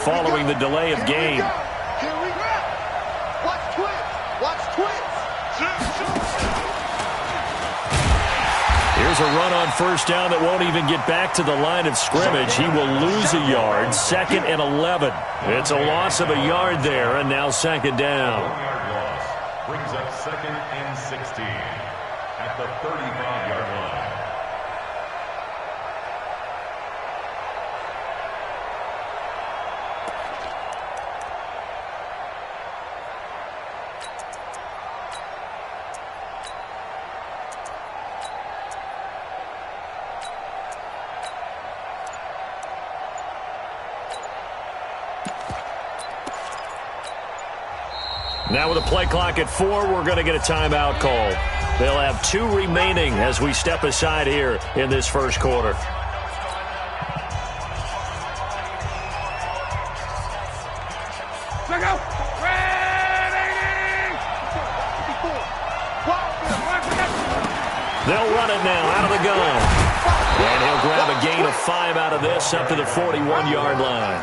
following the delay of game. Here we go. Watch twins. Watch twins. Here's a run on first down that won't even get back to the line of scrimmage. He will lose a yard. 2nd and 11. It's a loss of a yard there, and now 2nd down. Brings up 2nd and 16 at the 35-yard line. Now with a play clock at 4, we're going to get a timeout call. They'll have 2 remaining as we step aside here in this first quarter. They'll run it now out of the gun. And he'll grab a gain of 5 out of this up to the 41-yard line.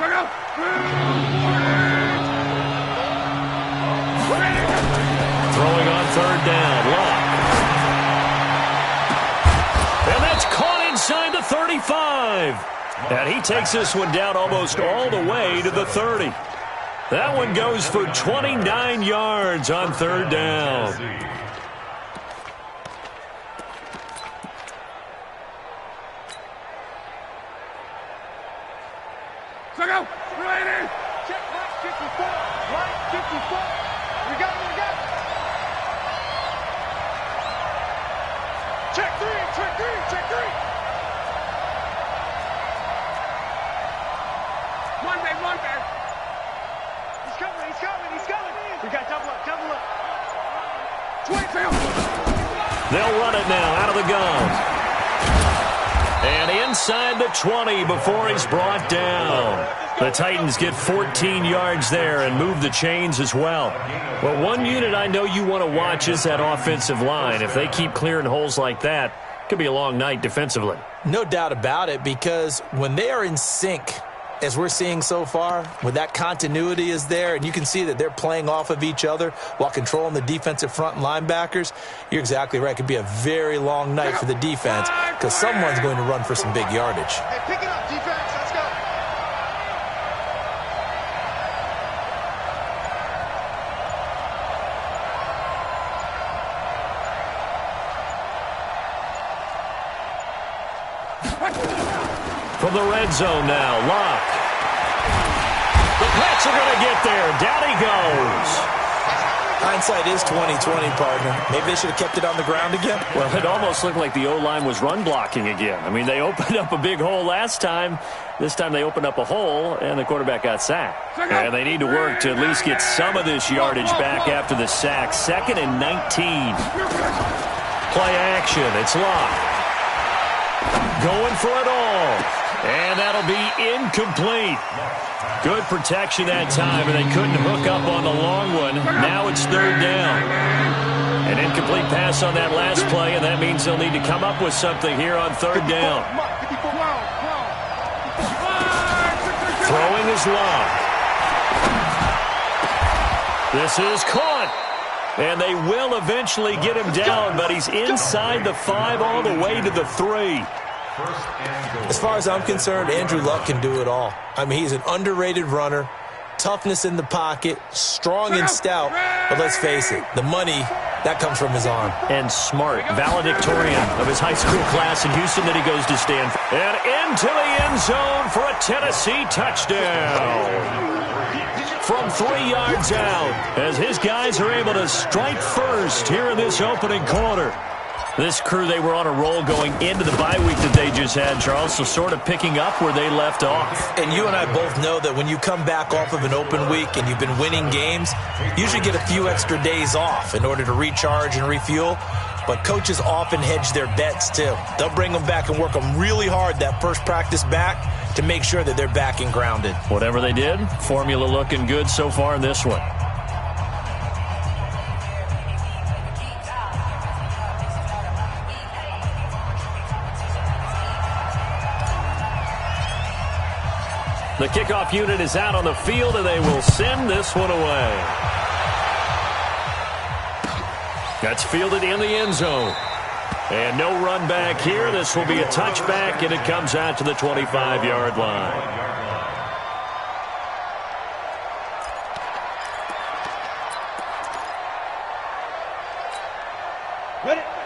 Throwing on 3rd down, Wilk. And that's caught inside the 35. And he takes this one down almost all the way to the 30. That one goes for 29 yards on 3rd down. Check right 54. Right 54. We got it. Check 3. Check 3. One man. He's coming. We got double up. 20. They'll run it now out of the gun. And inside the 20 before he's brought down. The Titans get 14 yards there and move the chains as well. Well, one unit I know you want to watch is that offensive line. If they keep clearing holes like that, it could be a long night defensively. No doubt about it, because when they are in sync, as we're seeing so far, when that continuity is there and you can see that they're playing off of each other while controlling the defensive front and linebackers, you're exactly right. It could be a very long night for the defense because someone's going to run for some big yardage. Hey, pick it up, defense. Let's go. From the red zone now, Wilk. The Pats are going to get there. Down he goes. Hindsight is 20/20, partner. Maybe they should have kept it on the ground again. Well, it almost looked like the O-line was run blocking again. I mean, they opened up a big hole last time. This time they opened up a hole, and the quarterback got sacked. And they need to work to at least get some of this yardage back after the sack. 2nd and 19. Play action. It's Wilk. Going for it all. And that'll be incomplete. Good protection that time, and they couldn't hook up on the long one. Now it's 3rd down. An incomplete pass on that last play, and that means they'll need to come up with something here on 3rd down. Throwing is Wilk. This is caught. And they will eventually get him down, but he's inside the 5 all the way to the 3. As far as I'm concerned, Andrew Luck can do it all. I mean, he's an underrated runner, toughness in the pocket, strong and stout. But let's face it, the money, that comes from his arm. And smart, valedictorian of his high school class in Houston that he goes to Stanford. And into the end zone for a Tennessee touchdown. From 3 yards out, as his guys are able to strike first here in this opening quarter. This crew, they were on a roll going into the bye week that they just had, Charles, so sort of picking up where they left off. And you and I both know that when you come back off of an open week and you've been winning games, you usually get a few extra days off in order to recharge and refuel. But coaches often hedge their bets, too. They'll bring them back and work them really hard that first practice back to make sure that they're back and grounded. Whatever they did, formula looking good so far in this one. The kickoff unit is out on the field, and they will send this one away. That's fielded in the end zone. And no run back here. This will be a touchback, and it comes out to the 25-yard line.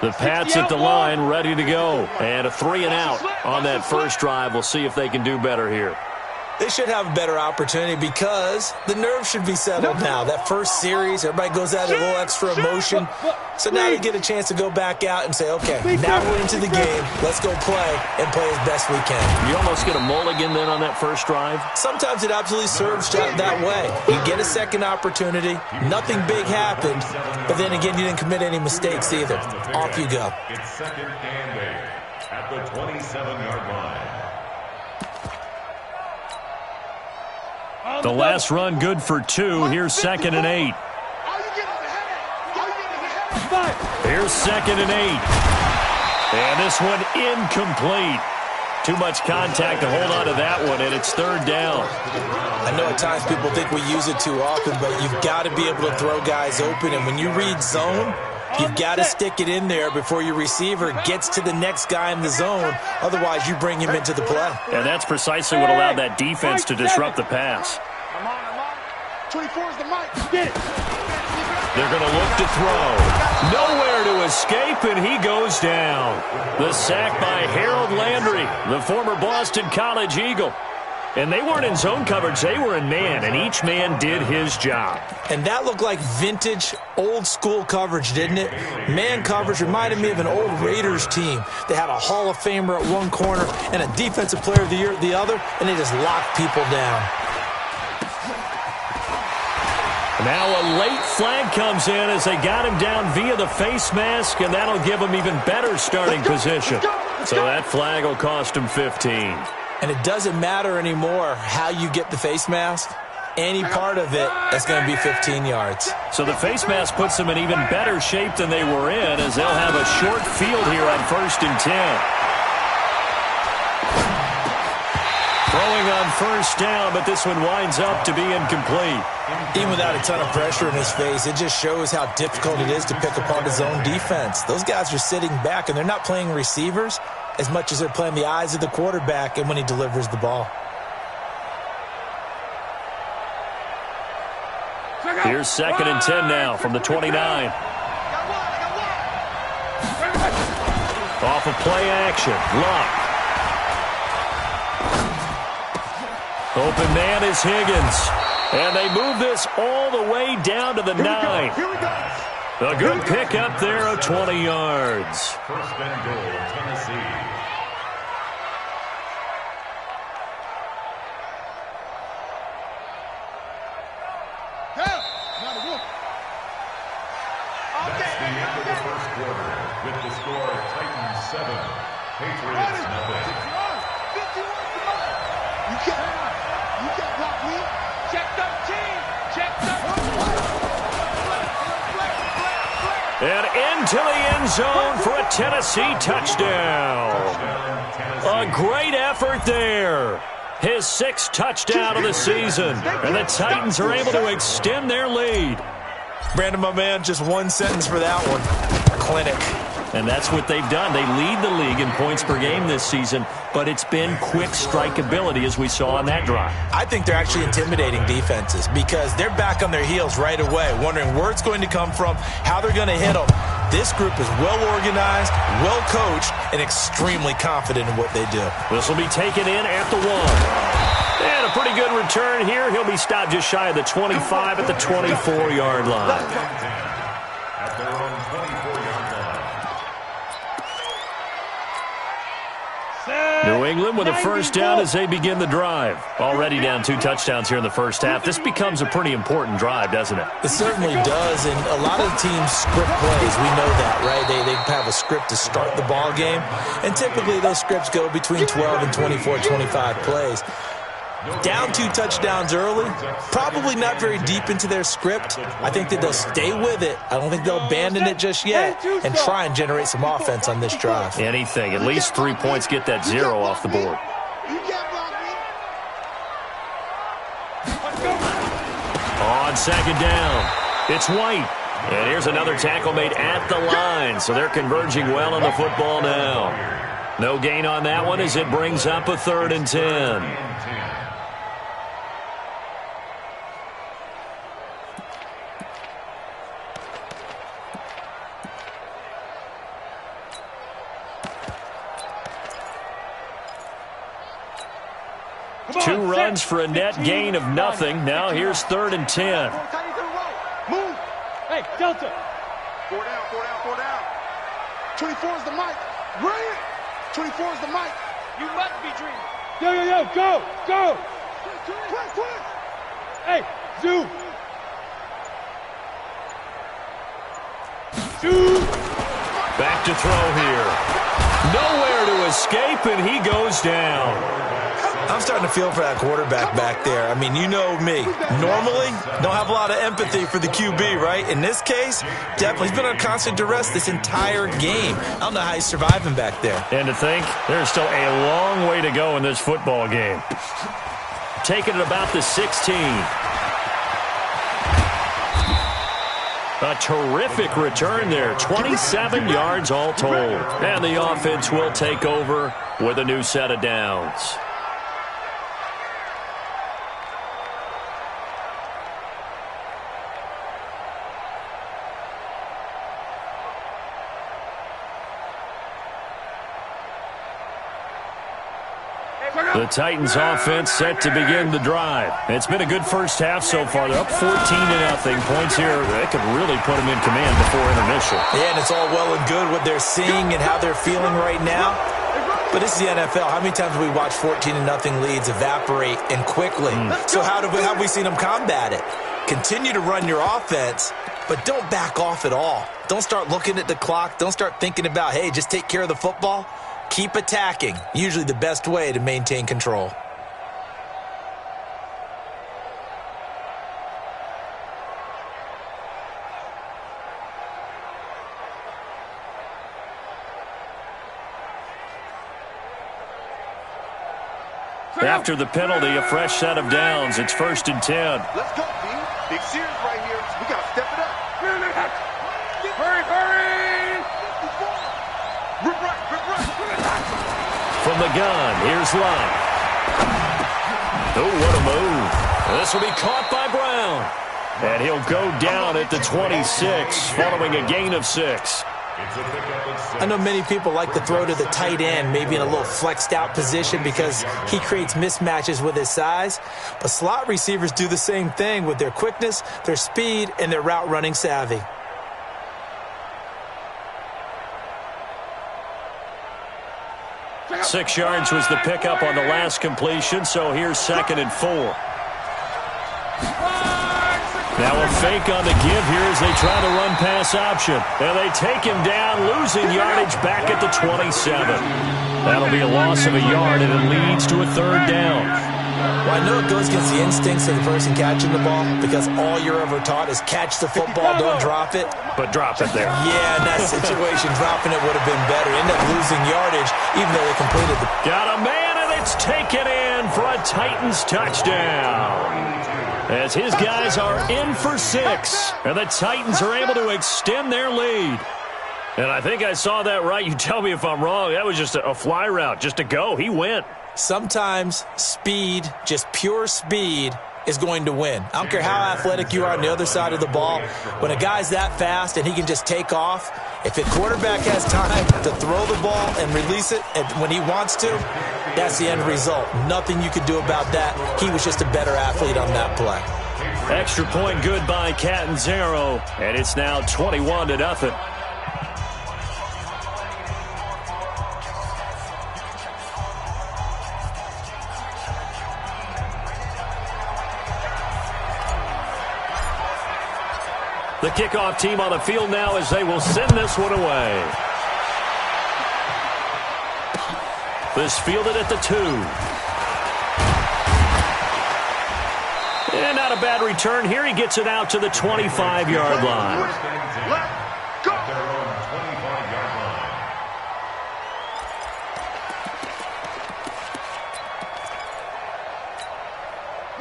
The Pats at the line, ready to go. And a 3 and out on that first drive. We'll see if they can do better here. They should have a better opportunity because the nerves should be settled now. That first series, everybody goes out a little extra emotion. So now they get a chance to go back out and say, okay, now we're into the game. Let's go play and play as best we can. You almost get a mulligan then on that first drive? Sometimes it absolutely serves that way. You get a second opportunity. Nothing big happened. But then again, you didn't commit any mistakes either. Off you go. It's second and 8 at the 27-yard line. The last run good for 2. Here's second and 8. Here's second and 8. And this one incomplete. Too much contact to hold on to that one, and it's third down. I know at times people think we use it too often, but you've got to be able to throw guys open. And when you read zone, you've got to stick it in there before your receiver gets to the next guy in the zone. Otherwise, you bring him into the play. And that's precisely what allowed that defense to disrupt the pass. I'm on. 24 is the mic. Get it. They're going to look to throw. Nowhere to escape, and he goes down. The sack by Harold Landry, the former Boston College Eagle. And they weren't in zone coverage. They were in man, and each man did his job. And that looked like vintage, old-school coverage, didn't it? Man coverage reminded me of an old Raiders team. They had a Hall of Famer at one corner and a Defensive Player of the Year at the other, and they just locked people down. Now a late flag comes in as they got him down via the face mask, and that'll give him even better starting position. So that flag will cost him 15. And it doesn't matter anymore how you get the face mask. Any part of it, that's going to be 15 yards. So the face mask puts them in even better shape than they were in, as they'll have a short field here on 1st and 10. Throwing on first down, but this one winds up to be incomplete. Even without a ton of pressure in his face, it just shows how difficult it is to pick apart his own defense. Those guys are sitting back, and they're not playing receivers as much as they're playing the eyes of the quarterback and when he delivers the ball. Here's 2nd and 10 now from the 29. Off of play action. Luck. Open man is Higgins. And they move this all the way down to the 9. A good pick up there of 20 yards. First and goal, Tennessee. That's the end of the first quarter with the score Titans 7, Patriots nothing. You can't block me. Check 13. Check 13. And into the end zone for a Tennessee touchdown. A great effort there. His 6th touchdown of the season. And the Titans are able to extend their lead. Brandon, my man, just one sentence for that one. Clinic. And that's what they've done. They lead the league in points per game this season, but it's been quick strike ability as we saw on that drive. I think they're actually intimidating defenses because they're back on their heels right away, wondering where it's going to come from, how they're going to hit them. This group is well organized, well coached, and extremely confident in what they do. This will be taken in at the 1. And a pretty good return here. He'll be stopped just shy of the 25 at the 24-yard line. At their own 24-yard line. New England with a first down as they begin the drive. Already down 2 touchdowns here in the first half. This becomes a pretty important drive, doesn't it? It certainly does, and a lot of the teams script plays. We know that, right? They have a script to start the ball game, and typically those scripts go between 12 and 24, 25 plays. Down 2 touchdowns early, probably not very deep into their script. I think that they'll stay with it. I don't think they'll abandon it just yet and try and generate some offense on this drive. Anything. At least 3 points, get that 0 off the board. On second down, it's White. And here's another tackle made at the line, so they're converging well on the football now. No gain on that one as it brings up a 3rd and 10. Two runs for a net gain of nothing. Now here's 3rd and 10. Move. Hey, Delta. 4 down, 4 down, 4 down. 24 is the mic. Bring it. 24 is the mic. You must be dreaming. Yo, go, go. Quick. Hey, Zoo. Back to throw here. Nowhere to escape, and he goes down. I'm starting to feel for that quarterback back there. I mean, you know me. Normally, don't have a lot of empathy for the QB, right? In this case, definitely. He's been on constant duress this entire game. I don't know how he's surviving back there. And to think, there's still a long way to go in this football game. Taking it about the 16. A terrific return there. 27 yards all told. And the offense will take over with a new set of downs. The Titans offense set to begin the drive. It's been a good first half so far. They're up 14-0. Points here, that could really put them in command before intermission. Yeah, and it's all well and good what they're seeing and how they're feeling right now. But this is the NFL. How many times have we watched 14-0 leads evaporate and quickly? So how have we seen them combat it? Continue to run your offense, but don't back off at all. Don't start looking at the clock. Don't start thinking about, hey, just take care of the football. Keep attacking. Usually the best way to maintain control. After the penalty, a fresh set of downs. It's 1st and 10. Let's go, B. Big series right here. We got to step it up. Hurry. Rip right. From the gun, here's Love. Oh, what a move. This will be caught by Brown. And he'll go down at the 26, following a gain of 6. I know many people like to throw to the tight end, maybe in a little flexed out position because he creates mismatches with his size. But slot receivers do the same thing with their quickness, their speed, and their route running savvy. Six yards was the pickup on the last completion, so here's 2nd and 4. Now a fake on the give here as they try the run-pass option. And they take him down, losing yardage back at the 27. That'll be a loss of a yard, and it leads to a 3rd down. Well, I know it goes against the instincts of the person catching the ball because all you're ever taught is catch the football, don't drop it. But drop it there. Yeah, in that situation, dropping it would have been better. End up losing yardage, even though they completed the... Got a man, and it's taken in for a Titans touchdown. As his guys are in for 6, and the Titans are able to extend their lead. And I think I saw that right. You tell me if I'm wrong. That was just a fly route, just to go. He went. Sometimes speed, just pure speed, is going to win. I don't care how athletic you are on the other side of the ball. When a guy's that fast and he can just take off, if a quarterback has time to throw the ball and release it when he wants to, that's the end result. Nothing you could do about that. He was just a better athlete on that play. Extra point good by Catanzaro, and it's now 21-0. The kickoff team on the field now as they will send this one away. This fielded at the 2. And not a bad return here. He gets it out to the 25-yard line. Let's go.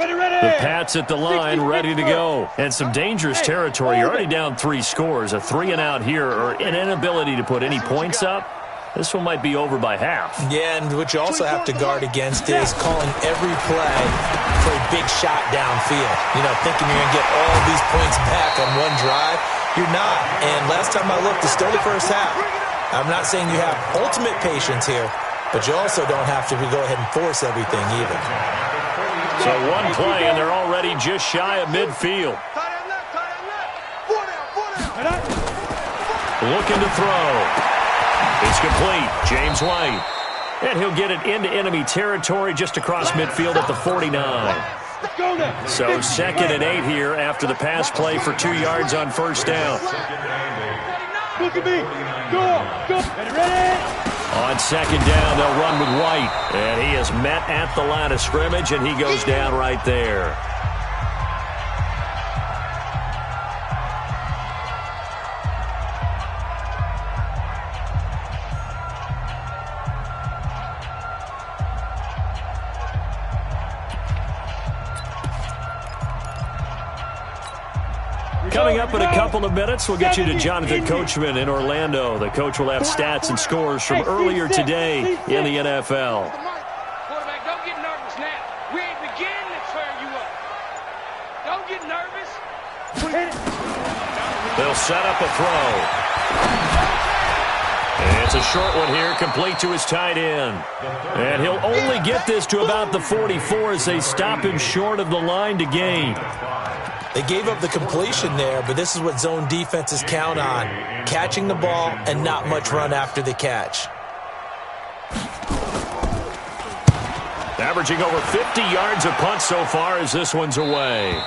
The Pats at the line, ready to go. And some dangerous territory. You're already down 3 scores. A 3-and-out here, or an inability to put any points up. This one might be over by half. Yeah, and what you also have to guard against is calling every play for a big shot downfield. You know, thinking you're going to get all these points back on one drive. You're not. And last time I looked, it's still the first half. I'm not saying you have ultimate patience here, but you also don't have to go ahead and force everything either. So one play, and they're already just shy of midfield. Looking to throw. It's complete. James White. And he'll get it into enemy territory just across midfield at the 49. So 2nd and 8 here after the pass play for 2 yards on first down. Look at me. Go. Ready. On 2nd down, they'll run with White. And he is met at the line of scrimmage, and he goes down right there. Coming up in a couple of minutes, we'll get you to Jonathan Coachman in Orlando. The coach will have stats and scores from earlier today in the NFL. Quarterback, don't get nervous now. We ain't beginning to turn you up. Don't get nervous. They'll set up a throw. And it's a short one here, complete to his tight end. And he'll only get this to about the 44 as they stop him short of the line to gain. They gave up the completion there, but this is what zone defenses count on. Catching the ball and not much run after the catch. Averaging over 50 yards a punt so far as this one's away.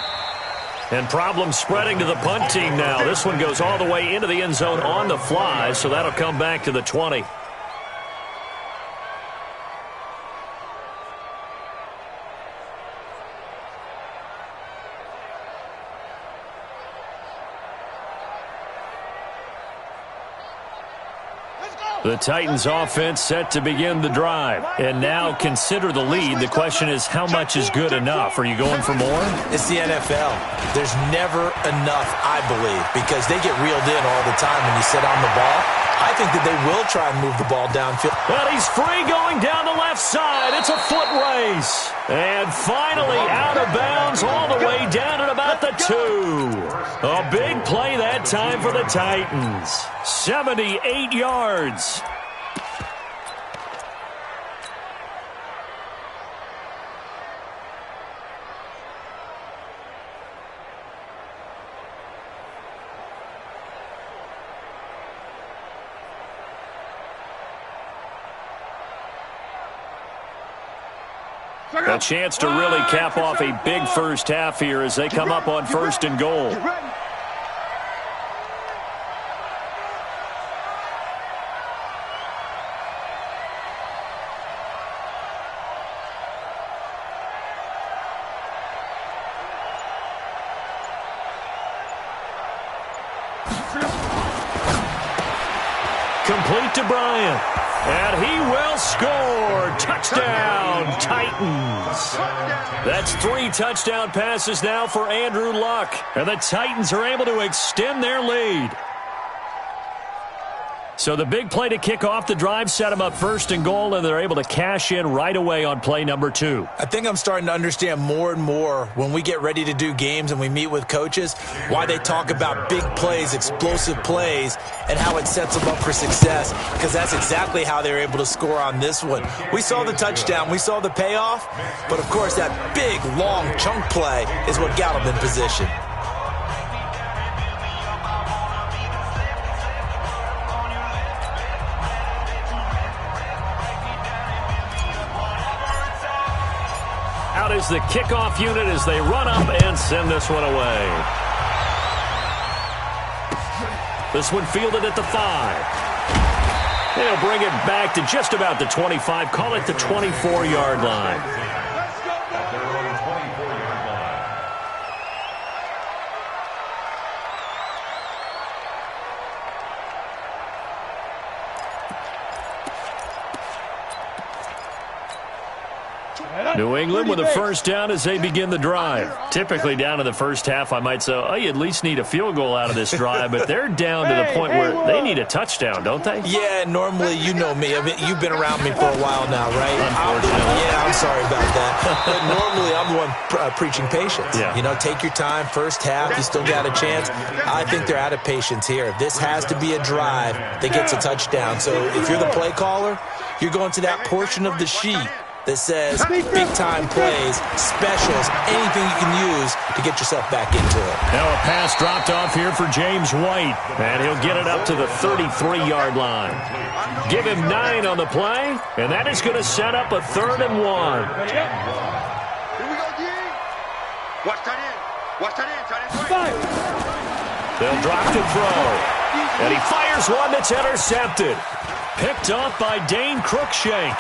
And problems spreading to the punt team now. This one goes all the way into the end zone on the fly, so that'll come back to the 20. The Titans offense set to begin the drive. And now consider the lead. The question is, how much is good enough? Are you going for more? It's the NFL. There's never enough, I believe, because they get reeled in all the time when you sit on the ball. I think that they will try and move the ball downfield. Well, he's free going down the left side. It's a foot race. And finally out of bounds all the way down at about the 2. A big play that time for the Titans. 78 yards. A chance to really cap off a big first half here as they come up on 1st and goal. Complete to Bryant. And he will score. Touchdown, Titans. That's 3 touchdown passes now for Andrew Luck. And the Titans are able to extend their lead. So the big play to kick off the drive set them up 1st and goal, and they're able to cash in right away on play number 2. I think I'm starting to understand more and more when we get ready to do games and we meet with coaches why they talk about big plays, explosive plays, and how it sets them up for success, because that's exactly how they're able to score on this one. We saw the touchdown, we saw the payoff, but of course that big, long chunk play is what got them in position. Out is the kickoff unit as they run up and send this one away. This one fielded at the 5. They'll bring it back to just about the 25. Call it the 24-yard line. At their own 24-yard line. New England with a first down as they begin the drive. Typically down in the first half, I might say, oh, you at least need a field goal out of this drive, but they're down to the point where they need a touchdown, don't they? Yeah, normally, you know me. I mean, you've been around me for a while now, right? Unfortunately. I'm sorry about that. But normally, I'm the one preaching patience. Yeah. You know, take your time. First half, you still got a chance. I think they're out of patience here. This has to be a drive that gets a touchdown. So if you're the play caller, you're going to that portion of the sheet that says big-time plays, specials, anything you can use to get yourself back into it. Now a pass dropped off here for James White, and he'll get it up to the 33-yard line. Give him 9 on the play, and that is going to set up a 3rd and 1. Here we go, D. Watch that in. Watch that in. Right. They'll drop to throw, and he fires one that's intercepted. Picked off by Dane Cruikshank.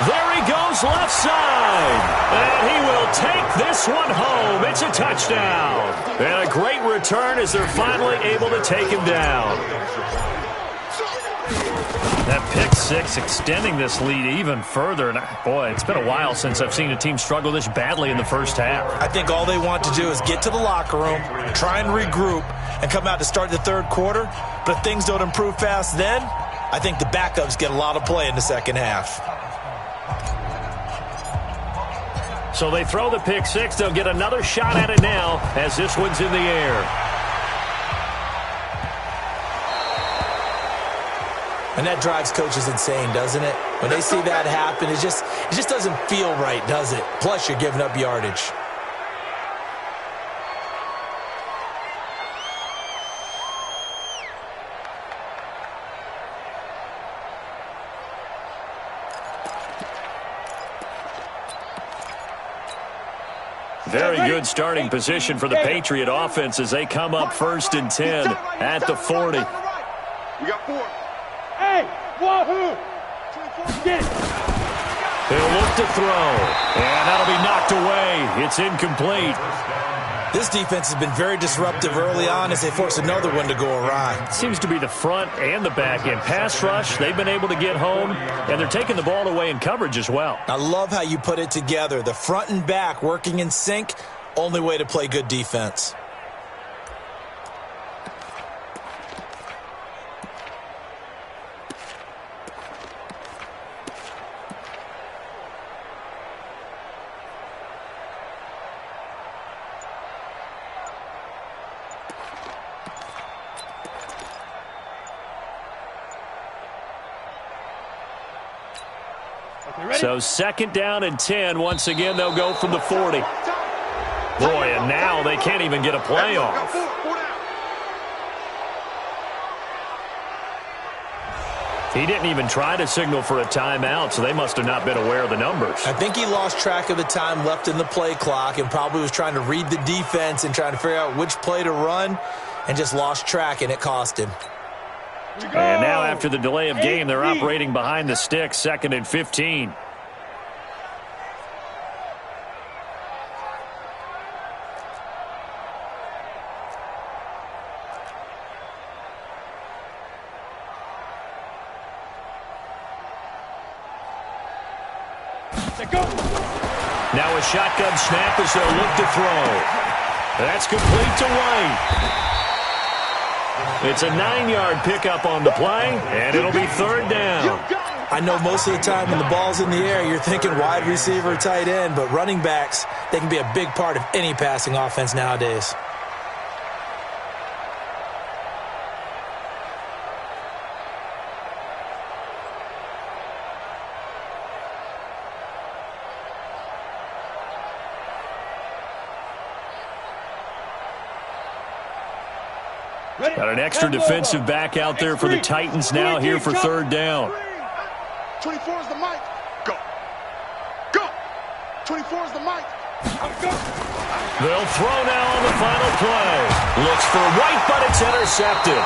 There he goes left side. And he will take this one home. It's a touchdown. And a great return as they're finally able to take him down. That pick six extending this lead even further. And boy, it's been a while since I've seen a team struggle this badly in the first half. I think all they want to do is get to the locker room, try and regroup, and come out to start the third quarter. But if things don't improve fast then, I think the backups get a lot of play in the second half. So they throw the pick six. They'll get another shot at it now as this one's in the air. And that drives coaches insane, doesn't it? When they see that happen, it just doesn't feel right, does it? Plus, you're giving up yardage. Very good starting position for the Patriot offense as they come up 1st and 10 at the 40. We got 4. Hey, wahoo! Get it. He'll look to throw, and that'll be knocked away. It's incomplete. This defense has been very disruptive early on as they force another one to go awry. Seems to be the front and the back end. Pass rush, they've been able to get home, and they're taking the ball away in coverage as well. I love how you put it together. The front and back working in sync, only way to play good defense. So 2nd down and 10. Once again, they'll go from the 40. Boy, and now they can't even get a play off. He didn't even try to signal for a timeout, so they must have not been aware of the numbers. I think he lost track of the time left in the play clock and probably was trying to read the defense and trying to figure out which play to run and just lost track, and it cost him. And now after the delay of game, they're operating behind the sticks, 2nd and 15. Now a shotgun snap as they'll look to throw. That's complete to White. It's a 9-yard pickup on the play, and it'll be 3rd down. I know most of the time when the ball's in the air, you're thinking wide receiver, tight end, but running backs, they can be a big part of any passing offense nowadays. Got an extra defensive back out there for the Titans now here for 3rd down. 24 is the mic. Go. Go. 24 is the mic. Go. They'll throw now on the final play. Looks for White, but it's intercepted.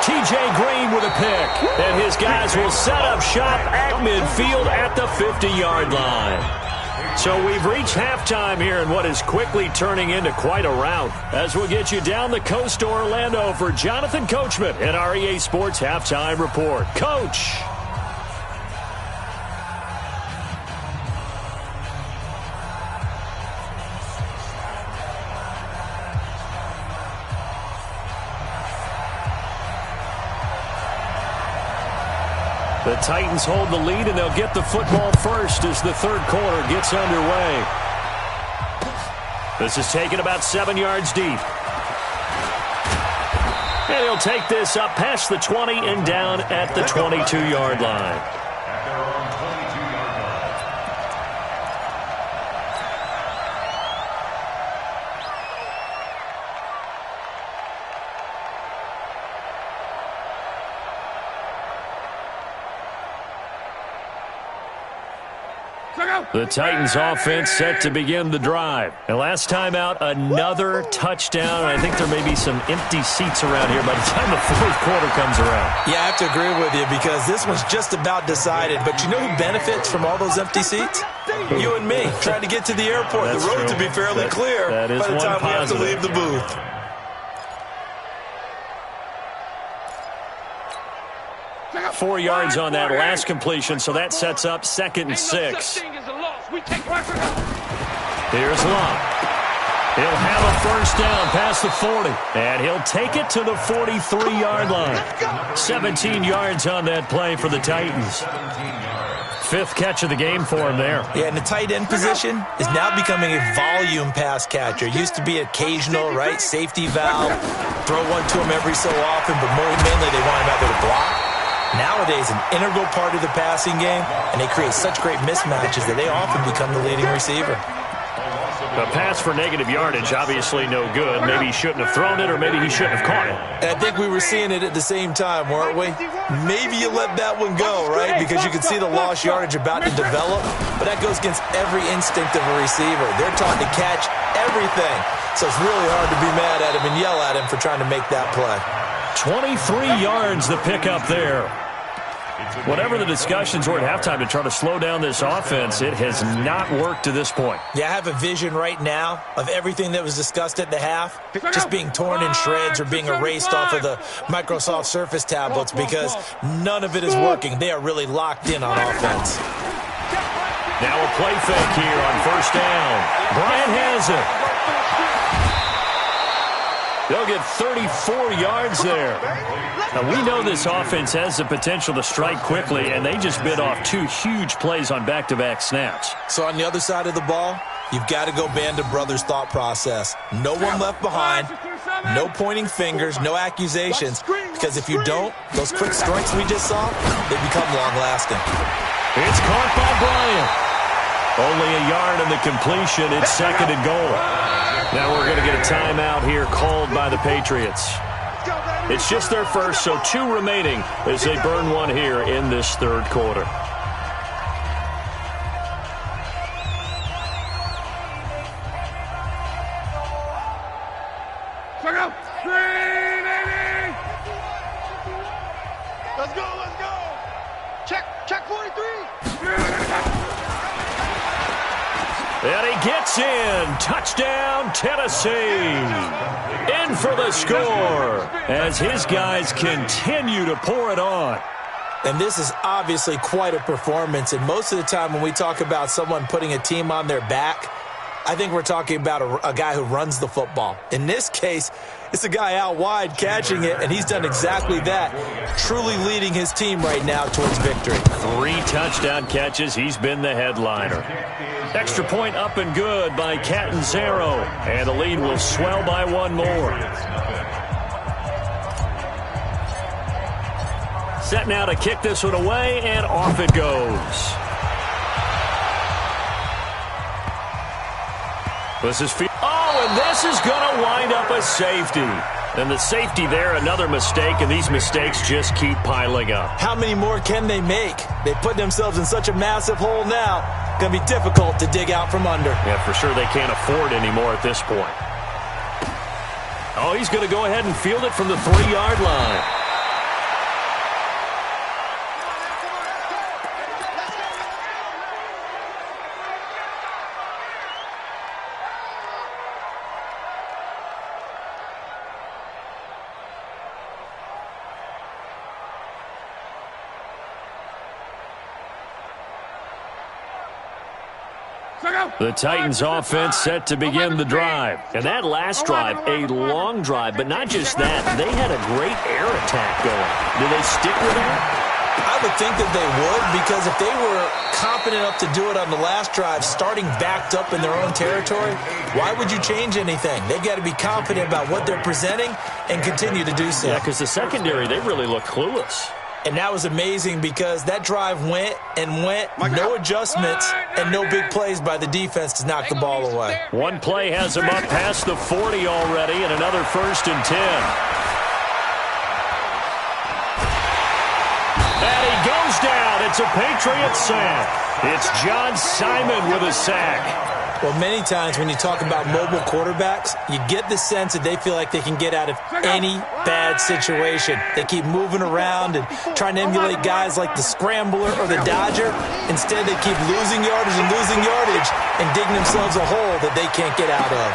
T.J. Green with a pick. And his guys will set up shop at midfield at the 50-yard line. So we've reached halftime here in what is quickly turning into quite a rout. As we'll get you down the coast to Orlando for Jonathan Coachman at our EA Sports Halftime Report. Coach. The Titans hold the lead, and they'll get the football first as the third quarter gets underway. This is taken about 7 yards deep. And he'll take this up past the 20 and down at the 22-yard line. At their own 22-yard line. The Titans offense set to begin the drive. And last time out, another touchdown. I think there may be some empty seats around here by the time the fourth quarter comes around. Yeah, I have to agree with you because this one's just about decided. But you know who benefits from all those empty seats? You and me, trying to get to the airport. That's the road true. to be fairly clear that is by the time we have to positive. leave the booth. Got 4 yards on that last completion, so that sets up 2nd and 6. Here's Locke. He'll have a first down past the 40, and he'll take it to the 43-yard line. 17 yards on that play for the Titans. 5th catch of the game for him there. Yeah, and the tight end position is now becoming a volume pass catcher. Used to be occasional, right? Safety valve. Throw one to him every so often, but mainly they want him out there to block. Nowadays, an integral part of the passing game, and they create such great mismatches that they often become the leading receiver. A pass for negative yardage, obviously no good. Maybe he shouldn't have thrown it, or maybe he shouldn't have caught it. And I think we were seeing it at the same time, weren't we? Maybe you let that one go, right? Because you can see the lost yardage about to develop, but that goes against every instinct of a receiver. They're taught to catch everything, so it's really hard to be mad at him and yell at him for trying to make that play. 23 yards the pickup there. Whatever the discussions were at halftime to try to slow down this offense, it has not worked to this point. Yeah, I have a vision right now of everything that was discussed at the half just being torn in shreds or being erased off of the Microsoft Surface tablets because none of it is working. They are really locked in on offense. Now a play fake here on first down. Bryant has it. They'll get 34 yards there. Now, we know this offense has the potential to strike quickly, and they just bit off 2 huge plays on back-to-back snaps. So on the other side of the ball, you've got to go Band of Brothers thought process. No one left behind, no pointing fingers, no accusations, because if you don't, those quick strikes we just saw, they become long-lasting. It's caught by Bryant. Only a yard in the completion. It's 2nd and goal. Now we're going to get a timeout here called by the Patriots. It's just their first, so 2 remaining as they burn one here in this third quarter. Let's go, let's go. Check 43. And he gets in. Touchdown, Tennessee. In for the score as his guys continue to pour it on. And this is obviously quite a performance. And most of the time when we talk about someone putting a team on their back, I think we're talking about a guy who runs the football. In this case, it's a guy out wide catching it, and he's done exactly that, truly leading his team right now towards victory. 3 touchdown catches. He's been the headliner. Extra point up and good by Catanzaro, and the lead will swell by 1 more. Set now to kick this one away, and off it goes. This is and this is going to wind up a safety. And the safety there, another mistake, and these mistakes just keep piling up. How many more can they make? They put themselves in such a massive hole now. Going to be difficult to dig out from under. Yeah, for sure they can't afford anymore at this point. Oh, he's going to go ahead and field it from the 3-yard line. The Titans offense set to begin the drive. And that last drive, a long drive, but not just that. They had a great air attack going. Do they stick with that? I would think that they would, because if they were confident enough to do it on the last drive, starting backed up in their own territory, why would you change anything? They've got to be confident about what they're presenting and continue to do so. Yeah, because the secondary, they really look clueless. And that was amazing because that drive went and went, no adjustments, and no big plays by the defense to knock the ball away. One play has them up past the 40 already, and another 1st and 10. And he goes down. It's a Patriot sack. It's John Simon with a sack. Well, many times when you talk about mobile quarterbacks, you get the sense that they feel like they can get out of any bad situation. They keep moving around and trying to emulate guys like the Scrambler or the Dodger. Instead, they keep losing yardage and digging themselves a hole that they can't get out of.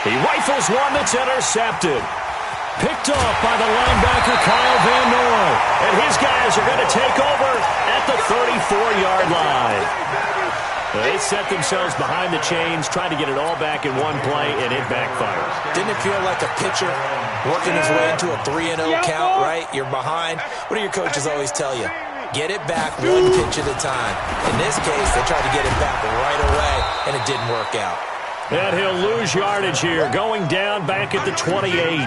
He rifles one that's intercepted. Picked off by the linebacker, Kyle Van Noy. And his guys are going to take over at the 34-yard line. They set themselves behind the chains, trying to get it all back in one play, and it backfired. Didn't it feel like a pitcher working his way into a 3-0 count, right? You're behind. What do your coaches always tell you? Get it back one pitch at a time. In this case, they tried to get it back right away, and it didn't work out. And he'll lose yardage here, going down back at the 28.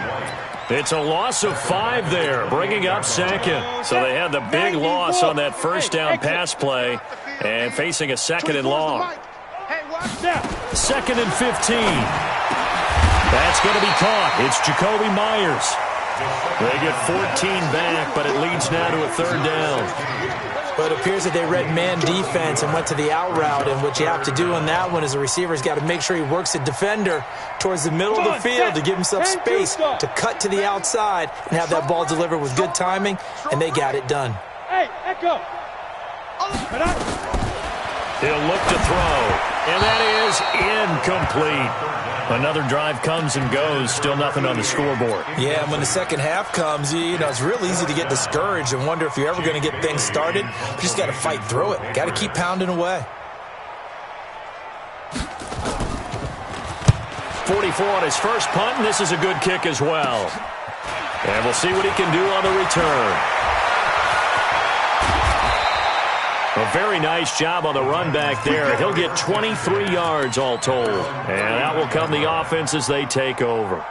It's a loss of 5 there, bringing up 2nd. So they had the big loss on that first down pass play and facing a 2nd and long. 2nd and 15. That's going to be caught. It's Jacoby Myers. They get 14 back, but it leads now to a 3rd down. But it appears that they read man defense and went to the out route, and what you have to do on that one is the receiver's got to make sure he works the defender towards the middle of the field to give himself space to cut to the outside and have that ball delivered with good timing, and they got it done. Hey, echo. He'll look to throw, and that is incomplete. Another drive comes and goes, still nothing on the scoreboard. Yeah, and when the second half comes, you know, it's real easy to get discouraged and wonder if you're ever going to get things started. You just got to fight through it. Got to keep pounding away. 44 on his first punt, and this is a good kick as well. And we'll see what he can do on the return. A very nice job on the run back there. He'll get 23 yards all told. And out will come the offense as they take over.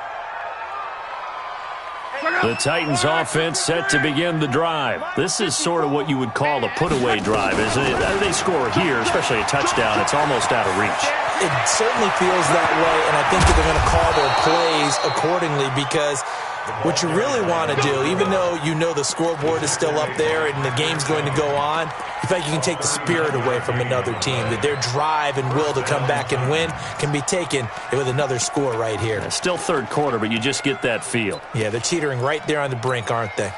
The Titans offense set to begin the drive. This is sort of what you would call a put-away drive, isn't it? They score here, especially a touchdown. It's almost out of reach. It certainly feels that way, and I think that they're going to call their plays accordingly, because what you really want to do, even though you know the scoreboard is still up there and the game's going to go on, you feel like you can take the spirit away from another team, that their drive and will to come back and win can be taken with another score right here. It's still third quarter, but you just get that feel. Yeah, they're teetering right there on the brink, aren't they?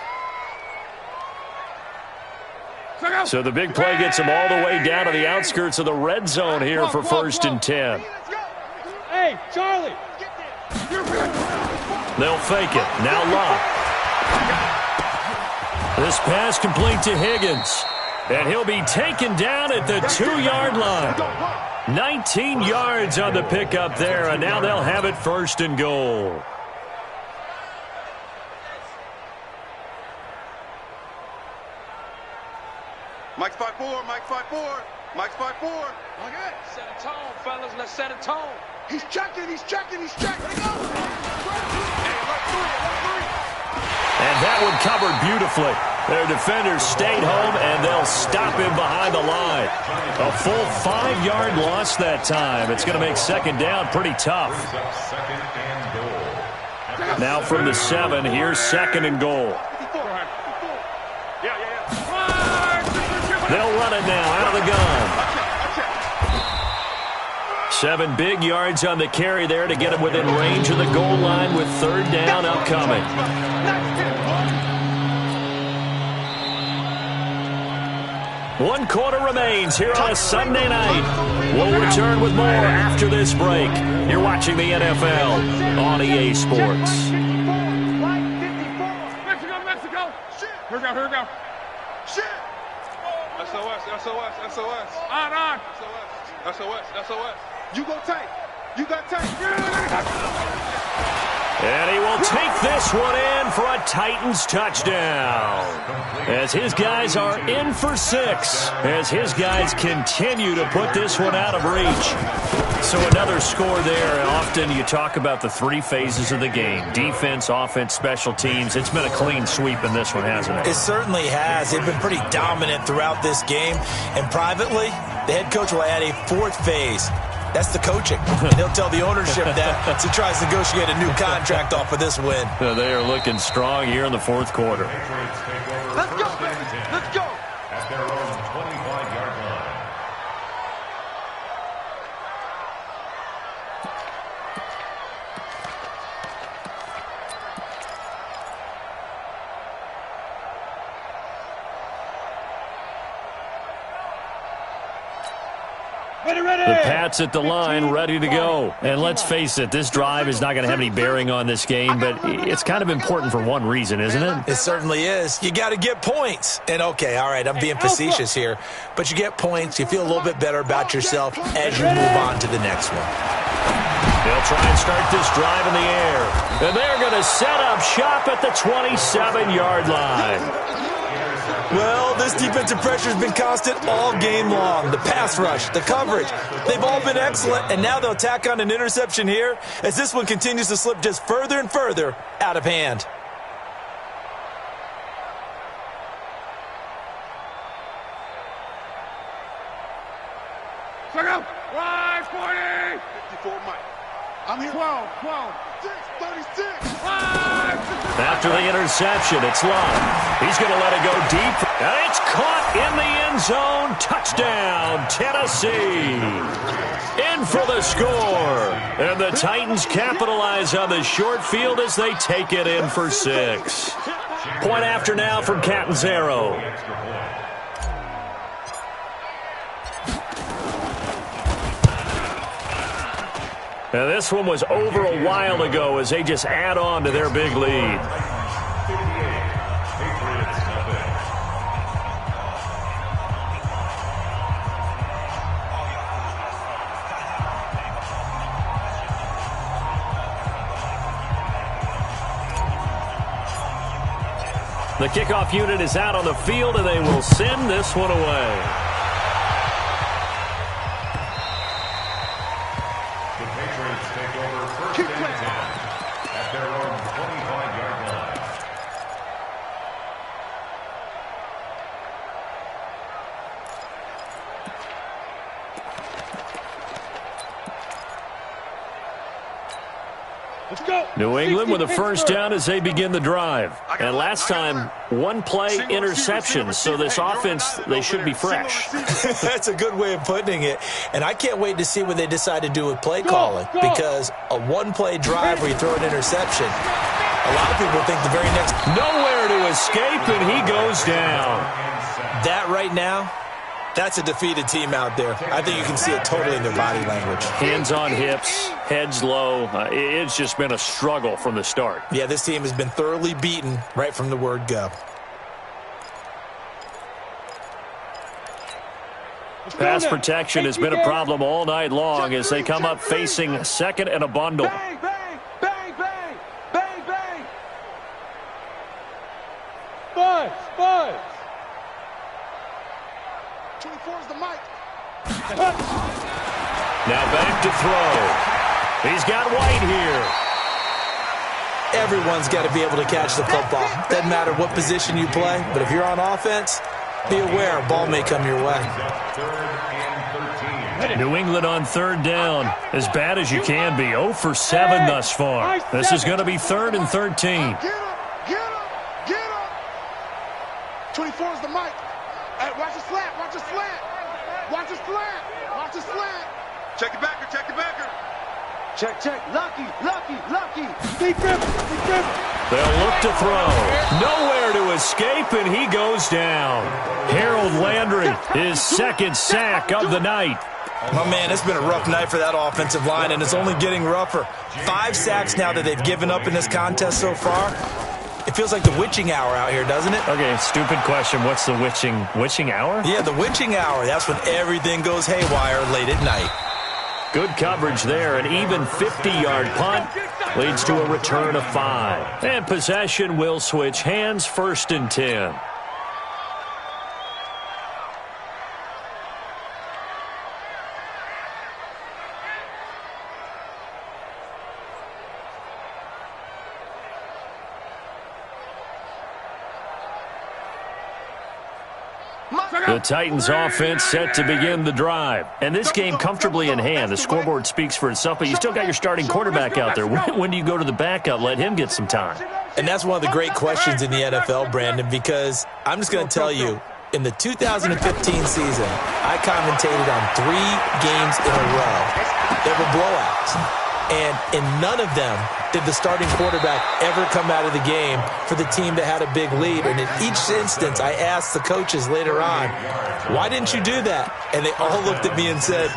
So the big play gets them all the way down to the outskirts of the red zone here for 1st and 10. Hey, Charlie. They'll fake it. Now Locke. This pass complete to Higgins. And he'll be taken down at the 2-yard line. 19 yards on the pickup there, and now they'll have it 1st and goal. Mike's 5-4, Mike's 5-4, Mike's 5-4. Okay, set a tone, fellas. Let's set a tone. He's checking, he's checking, he's checking. Let go. Hey, left 3. And that one covered beautifully. Their defenders stayed home, and they'll stop him behind the line. A full 5-yard loss that time. It's going to make 2nd down pretty tough. Now from the 7, here's 2nd and goal. They'll run it now out of the gun. 7 big yards on the carry there to get him within range of the goal line with 3rd down upcoming. One quarter remains here on a Sunday night. We'll return with more after this break. You're watching the NFL on EA Sports. Mexico. Here we go. Shit. SOS. On. SOS. You go tight. You got tight. And he will will take this one in for a Titans touchdown. As his guys are in for 6, as his guys continue to put this one out of reach. So another score there. Often you talk about the 3 phases of the game: defense, offense, special teams. It's been a clean sweep in this one, hasn't it? It certainly has. They've been pretty dominant throughout this game. And privately, the head coach will add a 4th phase. That's the coaching. And he'll tell the ownership that as he tries to negotiate a new contract off of this win. They are looking strong here in the 4th quarter. Let's go, baby. Let's go. At their own 25-yard line. The Pats at the line, ready to go. And let's face it, this drive is not going to have any bearing on this game, but it's kind of important for one reason, isn't it? It certainly is. You got to get points. And, okay, all right, I'm being facetious here, but you get points. You feel a little bit better about yourself as you move on to the next one. They'll try and start this drive in the air. And they're going to set up shop at the 27-yard line. Well, this defensive pressure has been constant all game long. The pass rush, the coverage, they've all been excellent, and now they'll tack on an interception here as this one continues to slip just further and further out of hand. Check out. 540. 54, Mike. I'm here. 12, 6, 36. 5. After the interception, it's Love. He's going to let it go deep. And it's caught in the end zone. Touchdown, Tennessee. In for the score. And the Titans capitalize on the short field as they take it in for 6. Point after now from Catanzaro. Now this one was over a while ago as they just add on to their big lead. The kickoff unit is out on the field, and they will send this one away. New England with a first down as they begin the drive. And last time, 1-play interception, so this offense, they should be fresh. That's a good way of putting it. And I can't wait to see what they decide to do with play calling, because a 1-play drive where you throw an interception, a lot of people think the very next... Nowhere to escape, and he goes down. That right now, that's a defeated team out there. I think you can see it totally in their body language. Hands on hips, heads low. It's just been a struggle from the start. Yeah, this team has been thoroughly beaten right from the word go. Pass protection has been a problem all night long as they come up facing second and a bundle. Bang, bang, bang, bang, bang, bang. Buzz. 24 is the mic. Now back to throw. He's got White here. Everyone's got to be able to catch the football. Doesn't matter what position you play, but if you're on offense, be aware a ball may come your way. New England on third down. As bad as you can be. 0 for 7 thus far. This is going to be 3rd and 13. Get up. 24 is the mic. Hey, watch the slant. Watch the slant. Check the backer. Check. Lucky. Deep grip. They'll look to throw. Nowhere to escape, and he goes down. Harold Landry, his second sack of the night. My man, it's been a rough night for that offensive line, and it's only getting rougher. 5 sacks now that they've given up in this contest so far. It feels like the witching hour out here, doesn't it? Okay, stupid question. What's the witching hour? Yeah, the witching hour. That's when everything goes haywire late at night. Good coverage there. An even 50-yard punt leads to a return of 5. And possession will switch hands, 1st and 10. The Titans offense set to begin the drive. And this game comfortably in hand. The scoreboard speaks for itself, but you still got your starting quarterback out there. When do you go to the backup? Let him get some time. And that's one of the great questions in the NFL, Brandon, because I'm just going to tell you, in the 2015 season, I commentated on 3 games in a row that were blowouts. And in none of them did the starting quarterback ever come out of the game for the team that had a big lead. And in each instance, I asked the coaches later on, why didn't you do that? And they all looked at me and said,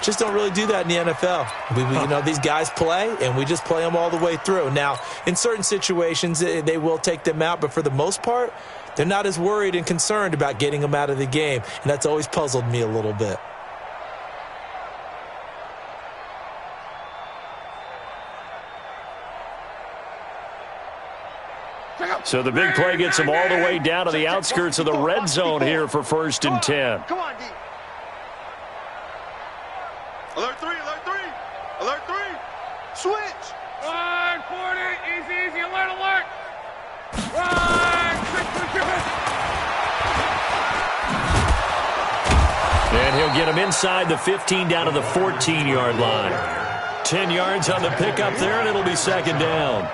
just don't really do that in the NFL. These guys play, and we just play them all the way through. Now, in certain situations, they will take them out, but for the most part, they're not as worried and concerned about getting them out of the game. And that's always puzzled me a little bit. So the big play gets them all the way down to the outskirts of the red zone here for 1st and 10. Come on, D. Alert 3, alert 3. Alert 3. Switch. Run, 40. Easy, alert, alert. Run. And he'll get him inside the 15 down to the 14-yard line. 10 yards on the pickup there, and it'll be 2nd down.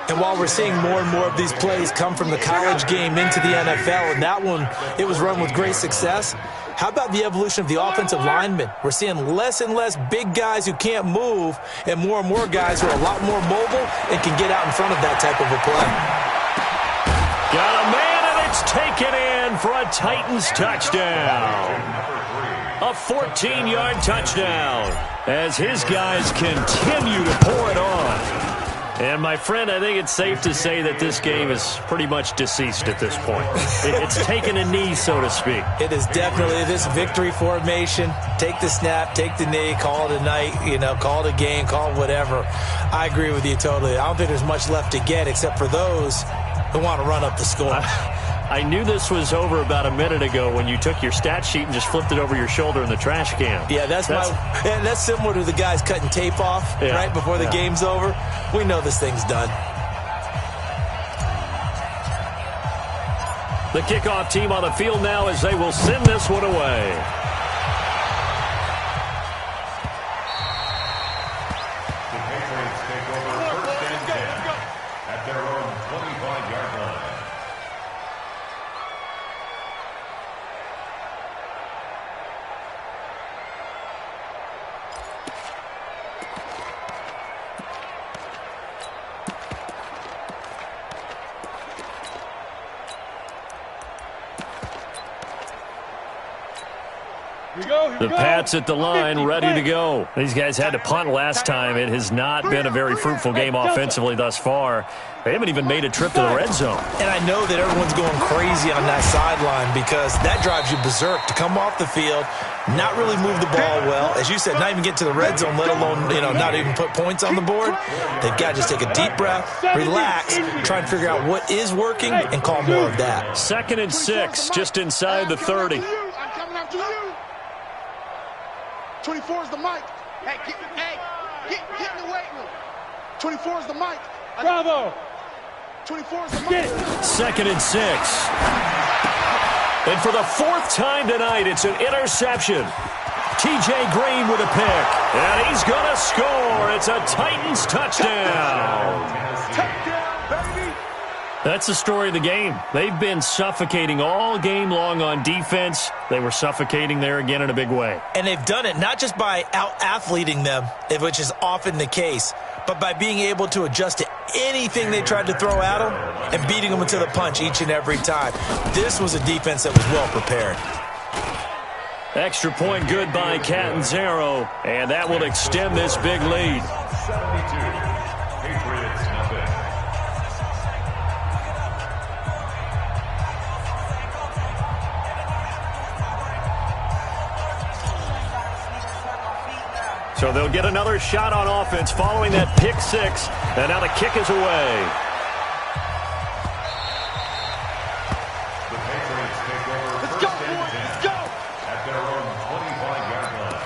And while we're seeing more and more of these plays come from the college game into the NFL, and that one, it was run with great success, how about the evolution of the offensive linemen? We're seeing less and less big guys who can't move and more guys who are a lot more mobile and can get out in front of that type of a play. Got a man, and it's taken in for a Titans touchdown. A 14-yard touchdown as his guys continue to pour it on. And, my friend, I think it's safe to say that this game is pretty much deceased at this point. It's taken a knee, so to speak. It is definitely this victory formation. Take the snap, take the knee, call it a night, call it a game, call it whatever. I agree with you totally. I don't think there's much left to get except for those who want to run up the score. I knew this was over about a minute ago when you took your stat sheet and just flipped it over your shoulder in the trash can. Yeah, that's similar to the guys cutting tape off right before the game's over. We know this thing's done. The kickoff team on the field now as they will send this one away. The Patriots take over 1st and 10 at their own 25-yard line. The Pats at the line, ready to go. These guys had to punt last time. It has not been a very fruitful game offensively thus far. They haven't even made a trip to the red zone. And I know that everyone's going crazy on that sideline because that drives you berserk to come off the field, not really move the ball well. As you said, not even get to the red zone, let alone, not even put points on the board. They've got to just take a deep breath, relax, try and figure out what is working and call more of that. 2nd and 6, just inside the 30. I'm coming after you. 24 is the mic. Hey, get in the weight room. 24 is the mic. Bravo. 24 is the mic. 2nd and 6. And for the 4th time tonight, it's an interception. T.J. Green with a pick. And he's going to score. It's a Titans touchdown. Touchdown, baby. That's the story of the game. They've been suffocating all game long on defense. They were suffocating there again in a big way. And they've done it not just by out-athleting them, which is often the case, but by being able to adjust to anything they tried to throw at them and beating them into the punch each and every time. This was a defense that was well prepared. Extra point good by Catanzaro, and that will extend this big lead. 72. Patriots nothing. So So they'll get another shot on offense following that pick six. And now the kick is away. The Patriots take over first and 10 at their own 25-yard line.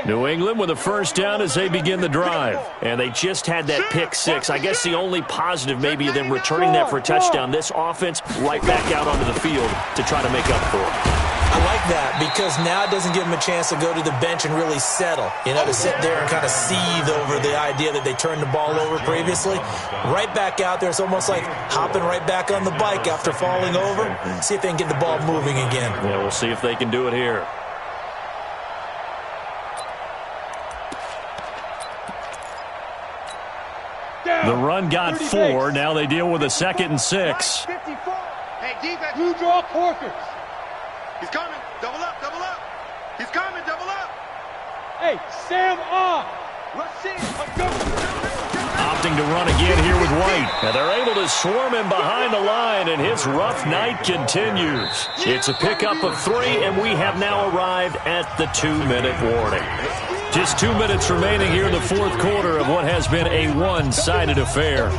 New England with a first down as they begin the drive. And they just had that pick six. I guess the only positive maybe them returning that for a touchdown. This offense right back out onto the field to try to make up for it. I like that because now it doesn't give them a chance to go to the bench and really settle. You know, to sit there and kind of seethe over the idea that they turned the ball over previously. Right back out there. It's almost like hopping right back on the bike after falling over. See if they can get the ball moving again. Yeah, we'll see if they can do it here. The run got 4. Now they deal with a 2nd and 6. Hey, defense. Blue draw Corkers. He's coming. Double up, double up. He's coming, double up. Hey, Sam on. Let's see. Opting to run again here with White. And they're able to swarm him behind the line, and his rough night continues. It's a pickup of 3, and we have now arrived at the 2-minute warning. Just 2 minutes remaining here in the fourth quarter of what has been a one-sided affair.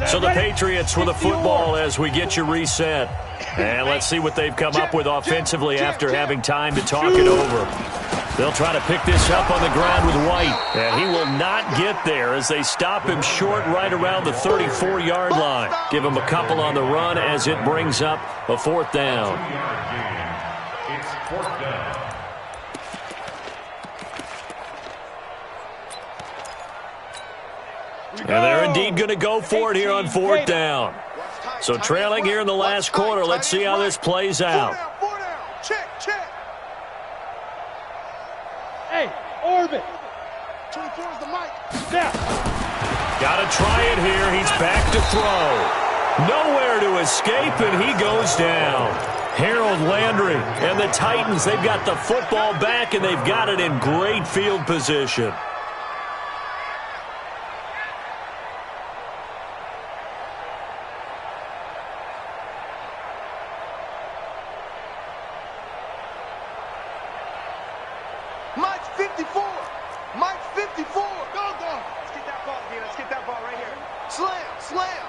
So the Patriots with the football as we get you reset. And let's see what they've come up with offensively after having time to talk it over. They'll try to pick this up on the ground with White. And he will not get there as they stop him short right around the 34-yard line. Give him a couple on the run as it brings up a 4th down. It's 4th down. And they're indeed going to go for it here on 4th down. So trailing here in the last quarter. Let's see how this plays out. Check, check. Hey, Orbit. 24 is the mic. Snap. Got to try it here. He's back to throw. Nowhere to escape, and he goes down. Harold Landry and the Titans, they've got the football back, and they've got it in great field position. Mike's 54. Mike's 54. Go, go. Let's get that ball again. Let's get that ball right here. Slam, slam.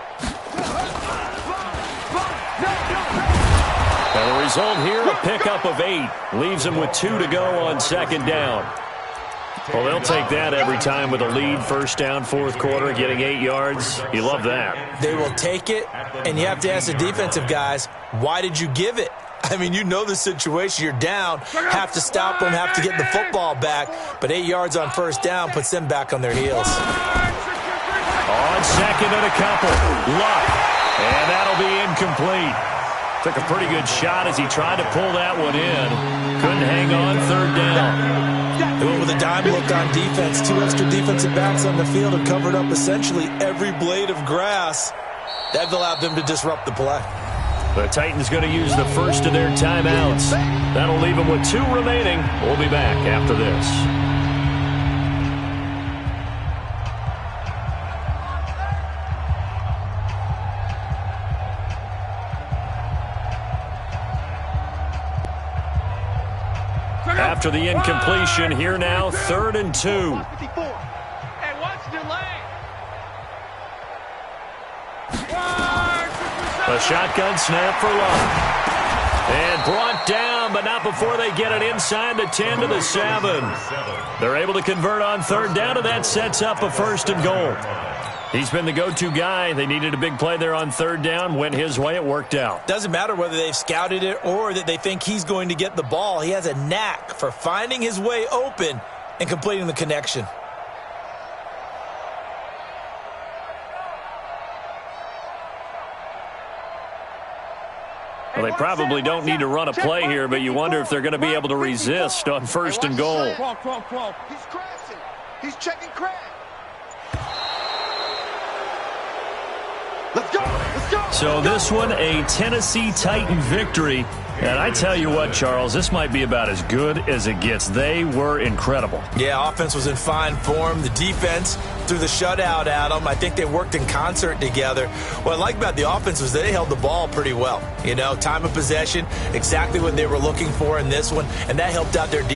And the result here, a pickup of 8. Leaves him with 2 to go on 2nd down. Well, they'll take that every time with a lead. 1st down, 4th quarter, getting 8 yards. You love that. They will take it, and you have to ask the defensive guys, why did you give it? I mean, you know the situation. You're down, have to stop them, have to get the football back. But 8 yards on 1st down puts them back on their heels. On 2nd and a couple. Luck. And that'll be incomplete. Took a pretty good shot as he tried to pull that one in. Couldn't hang on 3rd down. They went with a dime look on defense. 2 extra defensive backs on the field and covered up essentially every blade of grass. That allowed them to disrupt the play. The Titans going to use the first of their timeouts. That'll leave them with 2 remaining. We'll be back after this. After the incompletion, here now, 3rd and 2. Hey, watch the lane. A shotgun snap for Luck. And brought down, but not before they get it inside the 10 to the 7. They're able to convert on 3rd down, and that sets up a 1st and goal. He's been the go-to guy. They needed a big play there on 3rd down. Went his way. It worked out. Doesn't matter whether they've scouted it or that they think he's going to get the ball. He has a knack for finding his way open and completing the connection. Well, they probably don't need to run a play here, but you wonder if they're going to be able to resist on 1st and goal. He's crashing. He's checking crash. So this one, a Tennessee Titan victory. And I tell you what, Charles, this might be about as good as it gets. They were incredible. Yeah, offense was in fine form. The defense threw the shutout at them. I think they worked in concert together. What I like about the offense was they held the ball pretty well. You know, time of possession, exactly what they were looking for in this one, and that helped out their defense.